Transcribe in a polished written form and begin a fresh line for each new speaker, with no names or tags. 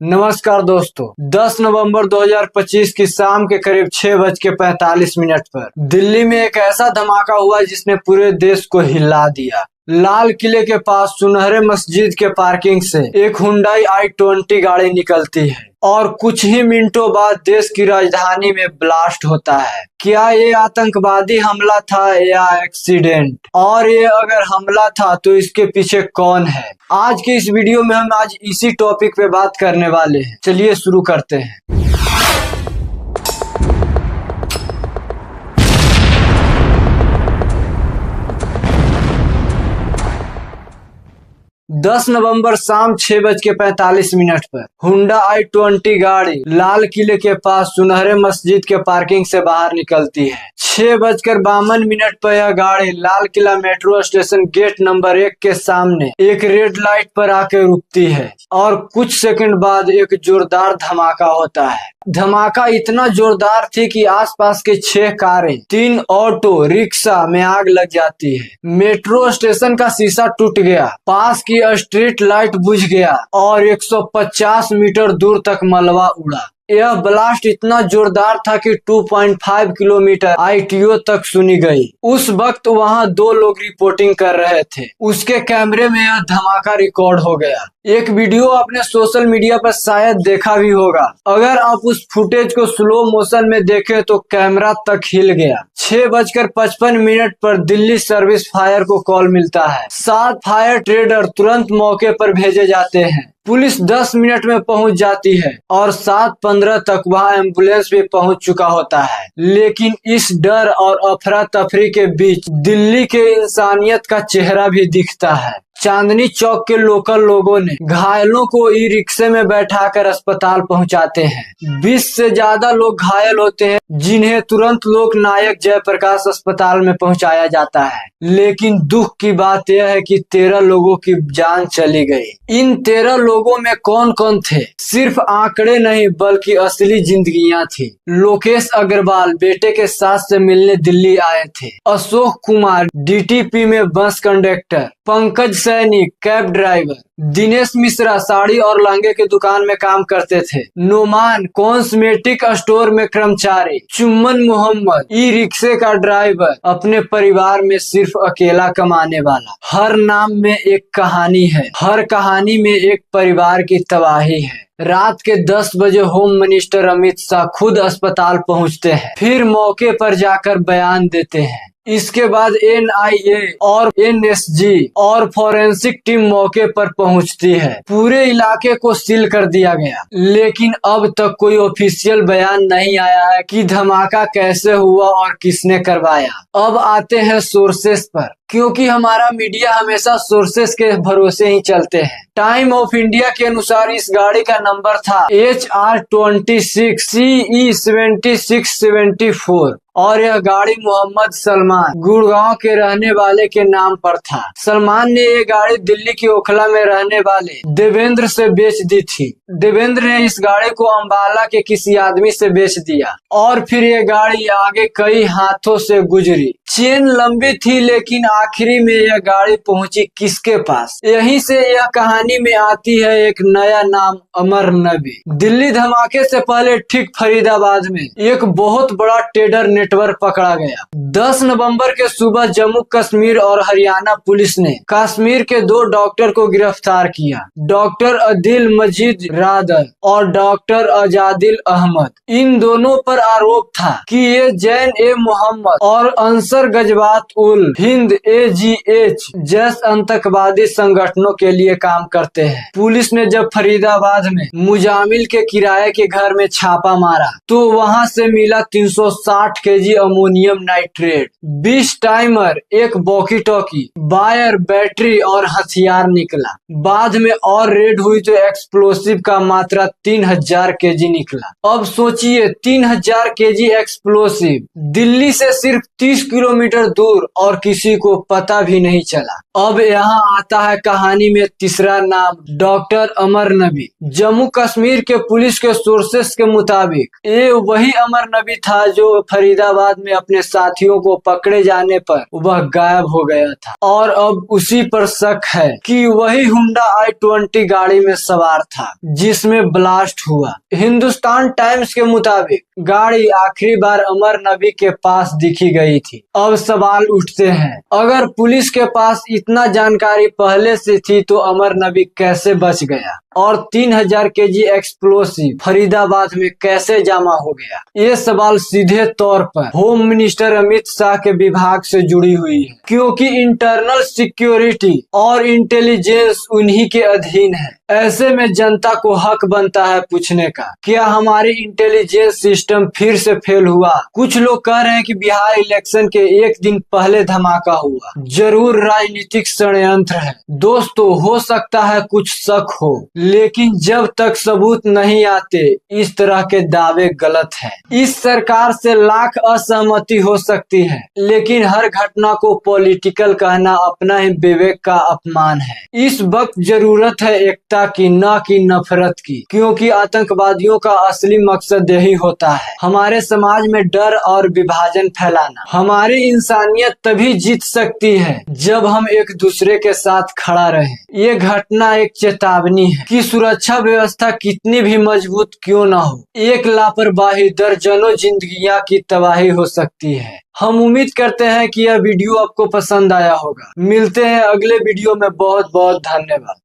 नमस्कार दोस्तों, 10 नवंबर 2025 की शाम के करीब 6:45 पर दिल्ली में एक ऐसा धमाका हुआ जिसने पूरे देश को हिला दिया। लाल किले के पास सुनहरे मस्जिद के पार्किंग से एक हुंडई i20 गाड़ी निकलती है और कुछ ही मिनटों बाद देश की राजधानी में ब्लास्ट होता है। क्या ये आतंकवादी हमला था या एक्सीडेंट? और ये अगर हमला था तो इसके पीछे कौन है? आज के इस वीडियो में हम आज इसी टॉपिक पे बात करने वाले हैं। चलिए शुरू करते हैं। 10 नवंबर शाम 6:45 पर हुंडा i20 गाड़ी लाल किले के पास सुनहरे मस्जिद के पार्किंग से बाहर निकलती है। 6:52 पर यह गाड़ी Lal Qila metro station gate number 1 के सामने एक रेड लाइट पर आकर रुकती है और कुछ सेकंड बाद एक जोरदार धमाका होता है। धमाका इतना जोरदार थी कि आसपास के 6 कारें, 3 ऑटो रिक्शा में आग लग जाती है। मेट्रो स्टेशन का शीशा टूट गया, पास की स्ट्रीट लाइट बुझ गया और 150 मीटर दूर तक मलबा उड़ा। यह ब्लास्ट इतना जोरदार था कि 2.5 किलोमीटर ITO तक सुनी गई। उस वक्त वहां 2 लोग रिपोर्टिंग कर रहे थे। उसके कैमरे में यह धमाका रिकॉर्ड हो गया। एक वीडियो आपने सोशल मीडिया पर शायद देखा भी होगा। अगर आप उस फुटेज को स्लो मोशन में देखें तो कैमरा तक हिल गया। 6:55 पर दिल्ली सर्विस फायर को कॉल मिलता है। 7 फायर ट्रेडर तुरंत मौके पर भेजे जाते हैं। पुलिस 10 मिनट में पहुंच जाती है और 7:15 तक वहां एम्बुलेंस भी पहुंच चुका होता है। लेकिन इस डर और अफरा तफरी के बीच दिल्ली के इंसानियत का चेहरा भी दिखता है। चांदनी चौक के लोकल लोगों ने घायलों को ई रिक्शे में बैठाकर अस्पताल पहुंचाते हैं। 20 से ज्यादा लोग घायल होते हैं जिन्हें तुरंत लोकनायक जयप्रकाश अस्पताल में पहुंचाया जाता है। लेकिन दुख की बात यह है कि 13 लोगों की जान चली गई। इन 13 लोगों में कौन कौन थे? सिर्फ आंकड़े नहीं बल्कि असली जिंदगियां थी। लोकेश अग्रवाल बेटे के साथ से मिलने दिल्ली आए थे। अशोक कुमार DTP में बस कंडक्टर, पंकज सैनिक कैब ड्राइवर, दिनेश मिश्रा साड़ी और लहंगे की दुकान में काम करते थे, नोमान कॉस्मेटिक स्टोर में कर्मचारी, चुम्मन मोहम्मद ई रिक्शे का ड्राइवर, अपने परिवार में सिर्फ अकेला कमाने वाला। हर नाम में एक कहानी है, हर कहानी में एक परिवार की तबाही है। रात के 10 बजे होम मिनिस्टर अमित शाह खुद अस्पताल पहुंचते हैं, फिर मौके पर जाकर बयान देते हैं। इसके बाद NIA और NSG और फॉरेंसिक टीम मौके पर पहुंचती है। पूरे इलाके को सील कर दिया गया, लेकिन अब तक कोई ऑफिशियल बयान नहीं आया है कि धमाका कैसे हुआ और किसने करवाया। अब आते हैं सोर्सेस पर, क्योंकि हमारा मीडिया हमेशा सोर्सेस के भरोसे ही चलते हैं। टाइम ऑफ इंडिया के अनुसार इस गाड़ी का नंबर था HR26 CE 7674 और यह गाड़ी मोहम्मद सलमान गुड़गांव के रहने वाले के नाम पर था। सलमान ने ये गाड़ी दिल्ली की ओखला में रहने वाले देवेंद्र से बेच दी थी। देवेंद्र ने इस गाड़ी को अंबाला के किसी आदमी से बेच दिया और फिर ये गाड़ी आगे कई हाथों से गुजरी। चेन लंबी थी लेकिन आखिरी में यह गाड़ी पहुंची किसके पास? यहीं से यह कहानी में आती है एक नया नाम, अमर नबी। दिल्ली धमाके से पहले ठीक फरीदाबाद में एक बहुत बड़ा टेडर नेटवर्क पकड़ा गया। 10 नवंबर के सुबह जम्मू कश्मीर और हरियाणा पुलिस ने कश्मीर के 2 डॉक्टर को गिरफ्तार किया, डॉक्टर अदिल मजीद रादर और डॉक्टर अजादिल अहमद। इन दोनों पर आरोप था कि ये जैन ए मोहम्मद और अंसर गजवात उल हिंद AGH जैसे आतंकवादी संगठनों के लिए काम करते हैं। पुलिस ने जब फरीदाबाद में मुजामिल के किराए के घर में छापा मारा तो वहां से मिला 360 kg अमोनियम नाइट्रेट, 20 टाइमर, एक वॉकी टॉकी, वायर, बैटरी और हथियार निकला। बाद में और रेड हुई तो एक्सप्लोसिव का मात्रा 3000 kg निकला। अब सोचिए 3000 kg एक्सप्लोसिव दिल्ली से सिर्फ 30 किलोमीटर दूर और किसी को पता भी नहीं चला। अब यहाँ आता है कहानी में तीसरा नाम, डॉक्टर अमर नबी। जम्मू कश्मीर के पुलिस के सोर्सेस के मुताबिक ये वही अमर नबी था जो फरीदाबाद फरीदाबाद में अपने साथियों को पकड़े जाने पर वह गायब हो गया था और अब उसी पर शक है कि वही हुंडा i20 गाड़ी में सवार था जिसमें ब्लास्ट हुआ। हिंदुस्तान टाइम्स के मुताबिक गाड़ी आखिरी बार अमर नबी के पास दिखी गई थी। अब सवाल उठते हैं, अगर पुलिस के पास इतना जानकारी पहले से थी तो अमर नबी कैसे बच गया और 3000 केजी एक्सप्लोसिव फरीदाबाद में कैसे जमा हो गया? ये सवाल सीधे तौर पर होम मिनिस्टर अमित शाह के विभाग से जुड़ी हुई है, क्योंकि इंटरनल सिक्योरिटी और इंटेलिजेंस उन्हीं के अधीन है। ऐसे में जनता को हक बनता है पूछने का, क्या हमारी इंटेलिजेंस सिस्टम फिर से फेल हुआ? कुछ लोग कह रहे हैं कि बिहार इलेक्शन के एक दिन पहले धमाका हुआ, जरूर राजनीतिक षड्यंत्र है। दोस्तों, हो सकता है कुछ शक हो, लेकिन जब तक सबूत नहीं आते इस तरह के दावे गलत हैं। इस सरकार से लाख असहमति हो सकती है, लेकिन हर घटना को पॉलिटिकल कहना अपना ही विवेक का अपमान है। इस वक्त जरूरत है एकता की, न कि नफरत की, क्योंकि आतंकवादियों का असली मकसद यही होता है, हमारे समाज में डर और विभाजन फैलाना। हमारी इंसानियत तभी जीत सकती है जब हम एक दूसरे के साथ खड़ा रहें। ये घटना एक चेतावनी है कि सुरक्षा व्यवस्था कितनी भी मजबूत क्यों न हो, एक लापरवाही दर्जनों जिंदगियां की तबाही हो सकती है। हम उम्मीद करते हैं कि यह वीडियो आपको पसंद आया होगा। मिलते हैं अगले वीडियो में। बहुत बहुत धन्यवाद।